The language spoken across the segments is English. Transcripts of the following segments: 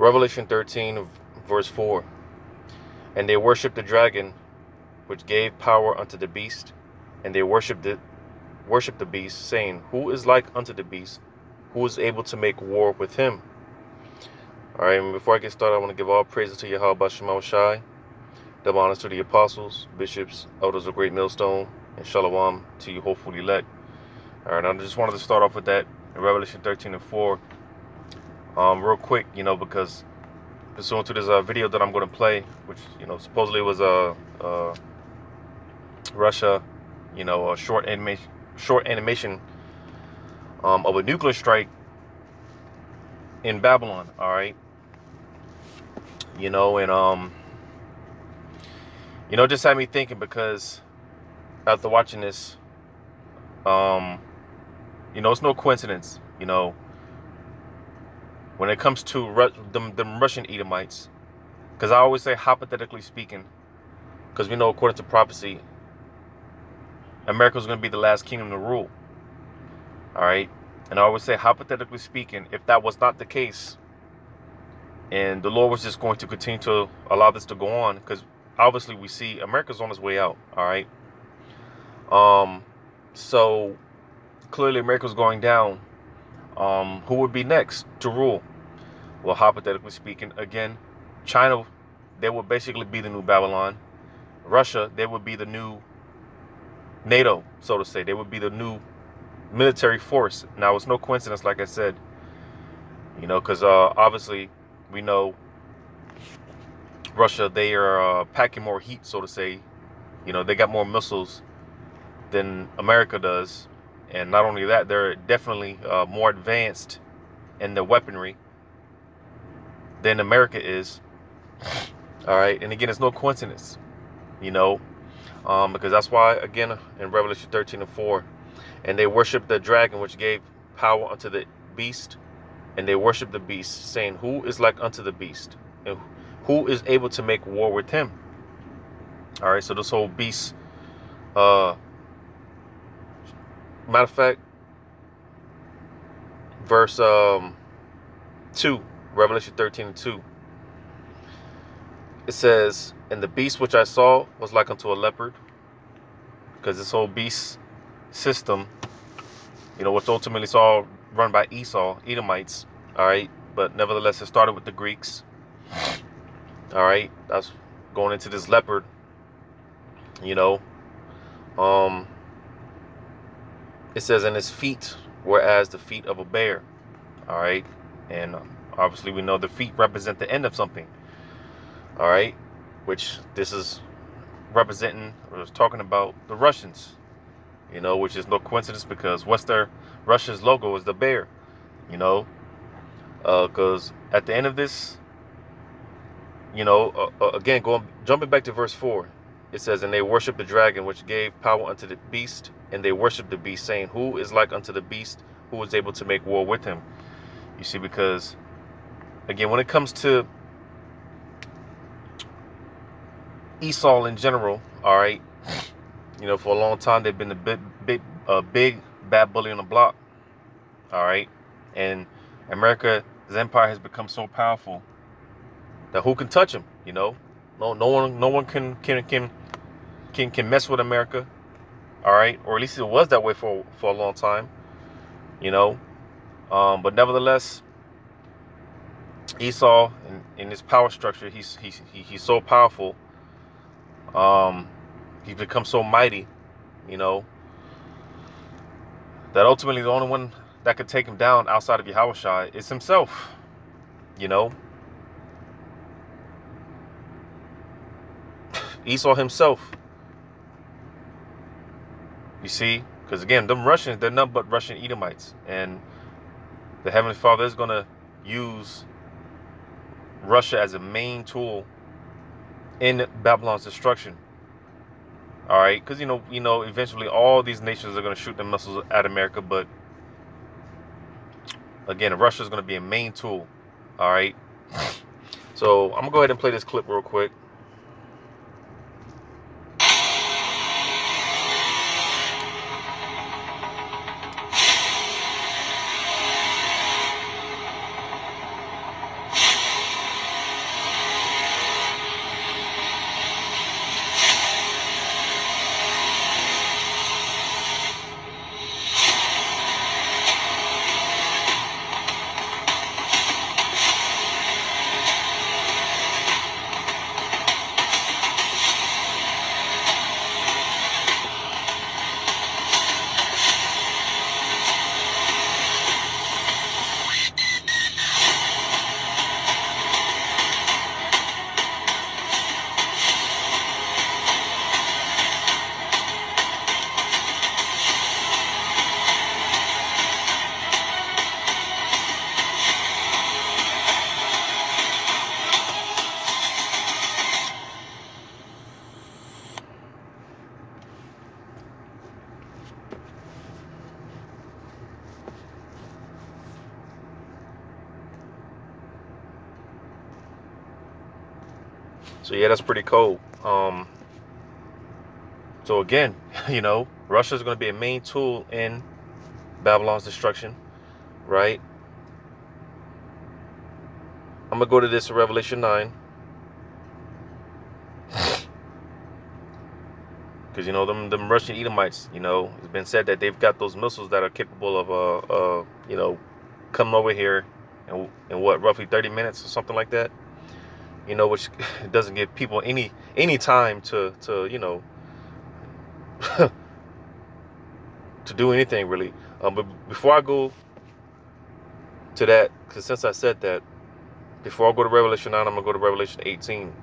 Revelation 13, verse 4. And they worshipped the dragon, which gave power unto the beast, and they worshipped the beast, saying, Who is like unto the beast? Who is able to make war with him? All right, and before I get started, I want to give all praises to Yahweh Shema Shai, double honors to the apostles, bishops, elders of Great Millstone, and shalom to you hopefully elect. All right, I just wanted to start off with that in Revelation 13 and 4, real quick, because pursuant to this video that I'm going to play, which supposedly was Russia, a short animation of a nuclear strike in Babylon. All right, and just had me thinking, because after watching this, it's no coincidence, when it comes to them Russian Edomites, because I always say hypothetically speaking, because we know according to prophecy, America is going to be the last kingdom to rule. All right, and I always say hypothetically speaking, if that was not the case, and the Lord was just going to continue to allow this to go on, because obviously we see America's on its way out. All right, so clearly America's going down. Who would be next to rule? Well, hypothetically speaking, again, China, they would basically be the new Babylon. Russia, they would be the new NATO, so to say. They would be the new military force. Now, it's no coincidence, like I said, because obviously we know Russia, they are packing more heat, so to say. They got more missiles than America does. And not only that, they're definitely more advanced in their weaponry than America is. All right, and again, it's no coincidence, because that's why, again, in Revelation 13 and 4, and they worshiped the dragon, which gave power unto the beast, and they worshiped the beast, saying, Who is like unto the beast, and who is able to make war with him? All right, so this whole beast, matter of fact, verse 2, Revelation 13 and 2, it says, And the beast which I saw was like unto a leopard, because this whole beast system, which ultimately is all run by Esau, Edomites, all right, but nevertheless it started with the Greeks. All right, that's going into this leopard, it says, and his feet were as the feet of a bear. All right, and obviously we know the feet represent the end of something. All right, which this is representing, or is talking about the Russians, which is no coincidence, because Russia's logo is the bear, because at the end of this, again, jumping back to verse 4, it says, And they worshiped the dragon, which gave power unto the beast, and they worshiped the beast, saying, Who is like unto the beast? Who is able to make war with him? You see, because, again, when it comes to Esau in general, all right, for a long time they've been a big bad bully on the block. All right, and America's empire has become so powerful that who can touch him? No one can mess with America. All right, or at least it was that way for a long time. But nevertheless, Esau in his power structure, he's so powerful. He's become so mighty, that ultimately the only one that could take him down outside of Yahushua is himself. Esau himself. You see, because again, them Russians, they're nothing but Russian Edomites, and the Heavenly Father is going to use Russia as a main tool in Babylon's destruction. All right, because eventually all these nations are going to shoot their missiles at America, but again, Russia is going to be a main tool. All right, so I'm gonna go ahead and play this clip real quick. So yeah, that's pretty cool. So again, Russia is going to be a main tool in Babylon's destruction, right? I'm gonna go to this Revelation 9, because them Russian Edomites. It's been said that they've got those missiles that are capable of coming over here in what, roughly 30 minutes or something like that. Which doesn't give people any time to to do anything really. But before I go to that, because since I said that, before I go to Revelation 9, I'm gonna go to Revelation 18.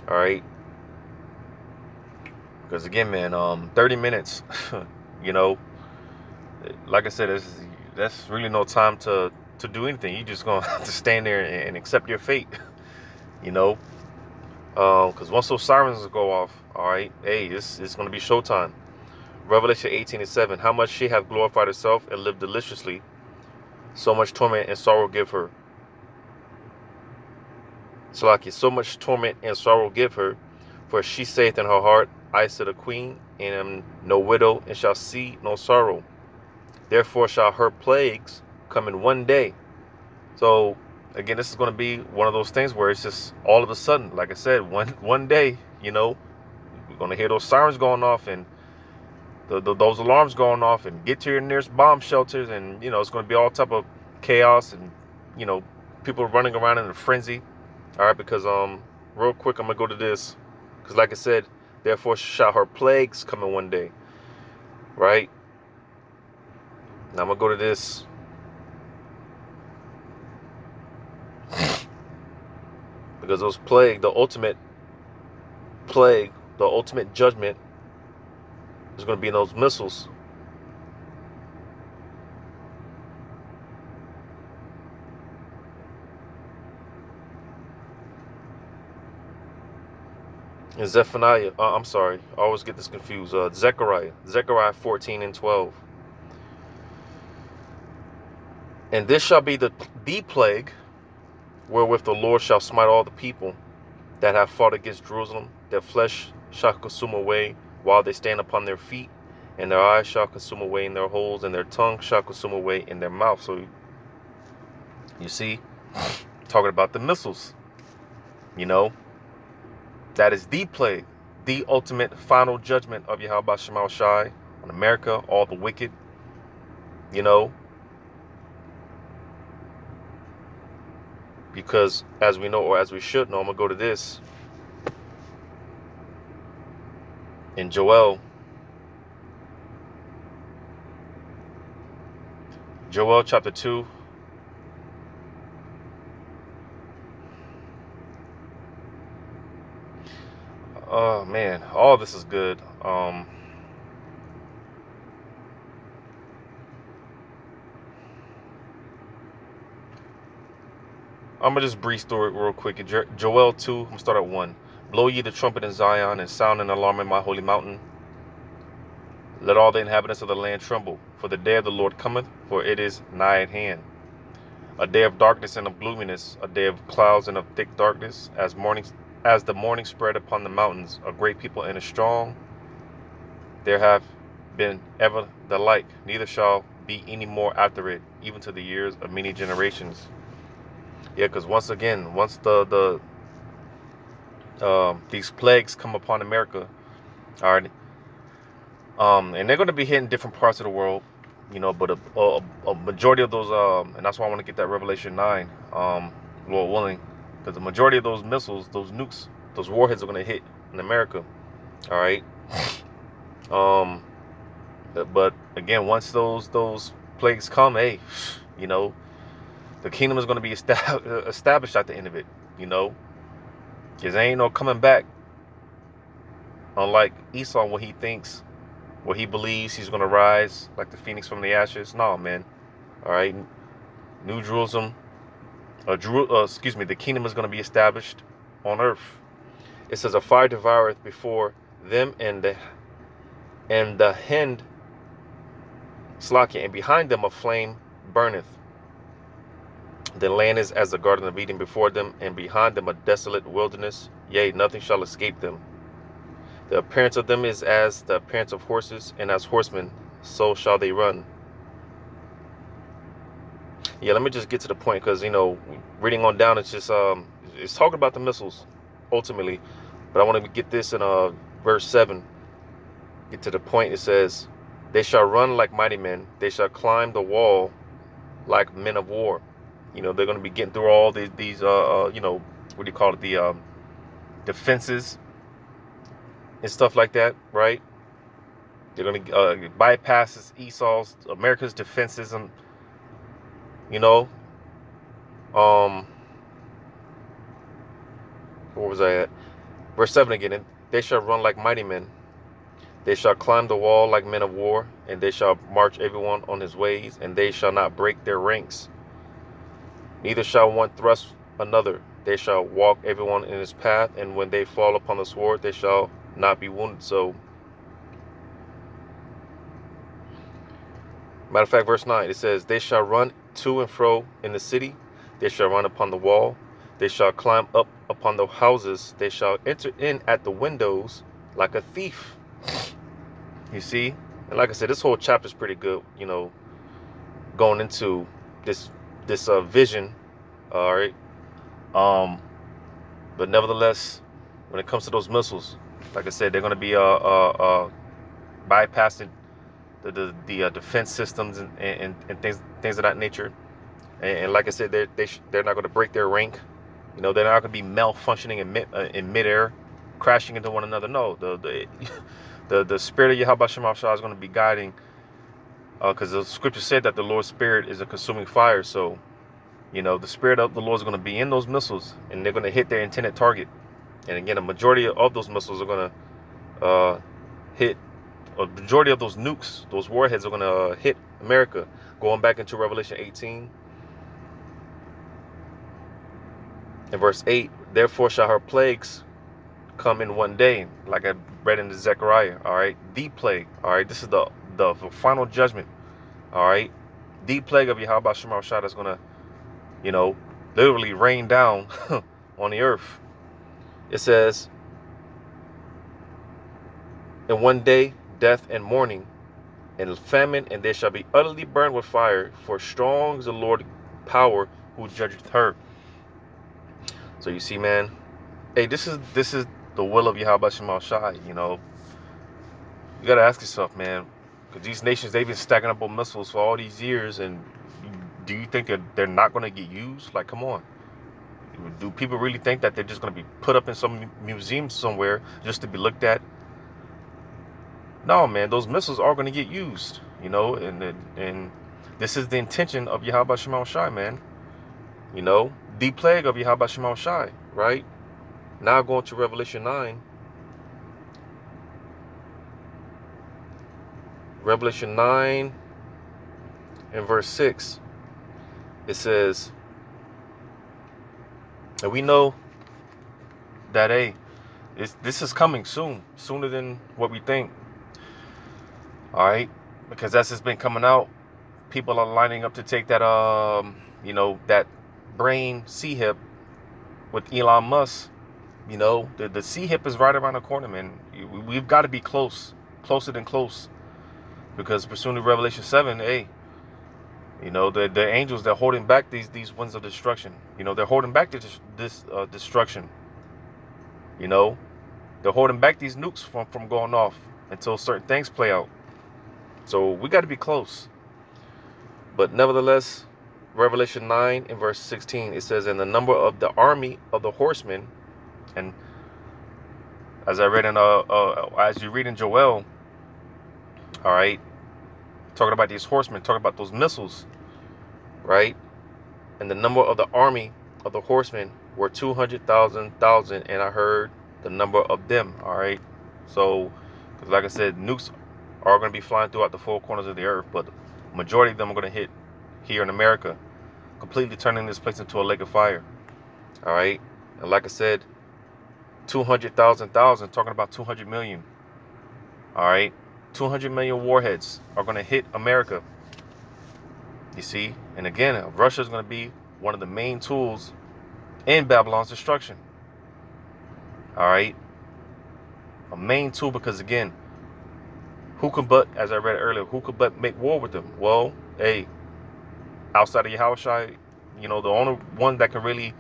All right, because again, man, 30 minutes, you know, like I said, that's really no time to do anything. You just gonna have to stand there and accept your fate, you know. Because once those sirens go off, all right, hey, it's gonna be showtime. Revelation 18:7. How much she hath glorified herself and lived deliciously, so much torment and sorrow give her. Salaki, so much torment and sorrow give her, for she saith in her heart, I sit a queen, and am no widow, and shall see no sorrow. Therefore shall her plagues come in one day. So again, this is going to be one of those things where it's just all of a sudden, like I said, one day, we're going to hear those sirens going off and those alarms going off, and get to your nearest bomb shelters, and it's going to be all type of chaos, and you know people running around in a frenzy. All right, because real quick, I'm gonna go to this, because like I said, therefore shall her plagues come in one day. Right now, I'm gonna go to this, because those the ultimate plague, the ultimate judgment is going to be in those missiles. In Zephaniah, I'm sorry, I always get this confused. Zechariah 14:12. And this shall be the plague wherewith the Lord shall smite all the people that have fought against Jerusalem. Their flesh shall consume away while they stand upon their feet, and their eyes shall consume away in their holes, and their tongue shall consume away in their mouth. So you see, talking about the missiles, that is the plague, the ultimate final judgment of Yahweh Shema Shai on America, all the wicked, because as we know, or as we should know, I'm going to go to this in Joel chapter 2. Oh man, all this is good. I'm gonna just breeze through it real quick. Joel 2, I'm gonna start at 1. Blow ye the trumpet in Zion, and sound an alarm in my holy mountain. Let all the inhabitants of the land tremble, for the day of the Lord cometh, for it is nigh at hand. A day of darkness and of gloominess, a day of clouds and of thick darkness, as the morning spread upon the mountains, a great people and a strong. There have been ever the like, neither shall be any more after it, even to the years of many generations. Yeah, because once these plagues come upon America, all right, and they're going to be hitting different parts of the world, but a majority of those, and that's why I want to get that Revelation 9, Lord willing, because the majority of those missiles, those nukes, those warheads are going to hit in America, all right. But again, once those plagues come, hey, the kingdom is going to be established at the end of it, because there ain't no coming back. Unlike Esau, what he believes he's going to rise like the phoenix from the ashes. No, man. All right, New Jerusalem, the kingdom is going to be established on earth. It says, a fire devoureth before them, and the hand Slakia, and behind them a flame burneth. The land is as the Garden of Eden before them, and behind them a desolate wilderness. Yea, nothing shall escape them. The appearance of them is as the appearance of horses, and as horsemen, so shall they run. Yeah, let me just get to the point, because reading on down, it's talking about the missiles ultimately, but I want to get this in verse 7. Get to the point. It says, "They shall run like mighty men; they shall climb the wall like men of war." They're going to be getting through all these what do you call it, the defenses and stuff like that, right? They're going to bypass America's defenses, and um where was I at? Verse 7 again. "And they shall run like mighty men; they shall climb the wall like men of war, and they shall march everyone on his ways, and they shall not break their ranks. Neither shall one thrust another. They shall walk everyone in his path, and when they fall upon the sword, they shall not be wounded." So, matter of fact, verse 9, it says, "They shall run to and fro in the city. They shall run upon the wall. They shall climb up upon the houses. They shall enter in at the windows like a thief." You see? And like I said, this whole chapter is pretty good, going into this vision. All right. But nevertheless, when it comes to those missiles, like I said, they're going to be bypassing the defense systems and things of that nature. And like I said, they're not going to break their rank. They're not going to be malfunctioning in midair, crashing into one another. No, the spirit of Yahweh Shema Shah is going to be guiding, because the scripture said that the Lord's spirit is a consuming fire. So the spirit of the Lord is going to be in those missiles, and they're going to hit their intended target. And again, a majority of those missiles are going to hit. A majority of those nukes, those warheads, are going to hit America. Going back into Revelation 18 and verse 8, "Therefore shall her plagues come in one day," like I read in the Zechariah. All right, the plague. All right, this is the final judgment. All right, the plague of Yahweh Shema Shah is going to, literally rain down on the earth. It says, "In one day, death and mourning and famine, and they shall be utterly burned with fire, for strong is the Lord power who judgeth her." So you see, man, hey, this is the will of Yahweh Shema Shai. You gotta ask yourself, man, because these nations, they've been stacking up on missiles for all these years, and do you think that they're not going to get used? Like, come on. Do people really think that they're just going to be put up in some museum somewhere just to be looked at? No, man, those missiles are going to get used, and this is the intention of Yahweh Shema Shai, man. The plague of Yahweh Shema Shai, right? Now going to Revelation 9. Revelation 9 and verse 6. It says, and we know that, hey, this is coming soon, sooner than what we think. All right, because as it's been coming out, people are lining up to take that that brain C-hip with Elon Musk. The C-hip is right around the corner, man. We've got to be closer than close, because pursuing the Revelation 7, hey, the angels, they're holding back these winds of destruction. They're holding back this destruction. They're holding back these nukes from going off until certain things play out. So we got to be close. But nevertheless, Revelation 9 and verse 16, it says, "And the number of the army of the horsemen," and as I read as you read in Joel, all right, talking about these horsemen, talking about those missiles, right? "And the number of the army of the horsemen were 200,000, and I heard the number of them." All right, so because like I said, nukes are going to be flying throughout the four corners of the earth, but the majority of them are going to hit here in America, completely turning this place into a lake of fire. All right, and like I said, 200,000, talking about 200 million. All right, 200 million warheads are going to hit America. You see, and again, Russia's going to be one of the main tools in Babylon's destruction. All right, a main tool, because again, who could but, as I read earlier, who could but make war with them? Well, hey, outside of Yahushua, the only one that can really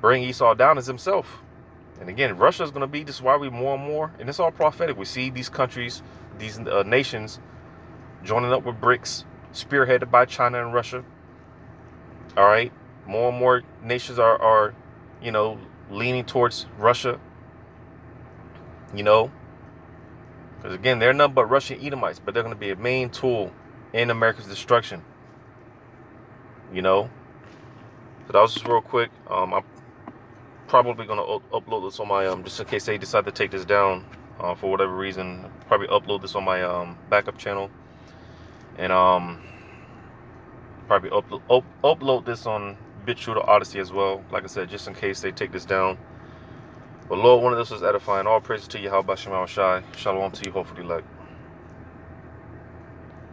bring Esau down is himself. And again, Russia is going to be, this is why we more and more, and it's all prophetic. We see these countries, these nations joining up with BRICS, spearheaded by China and Russia. All right, more and more nations are leaning towards Russia. Because again, they're nothing but Russian Edomites, but they're going to be a main tool in America's destruction. So that was just real quick. I'm probably going to upload this on my just in case they decide to take this down for whatever reason. Probably upload this on my backup channel, and probably upload this on BitChute Odyssey as well. Like I said, just in case they take this down. But Lord, one of this was edifying. All praises to Yahweh Shem Shai. Shalom to you, hopefully, like.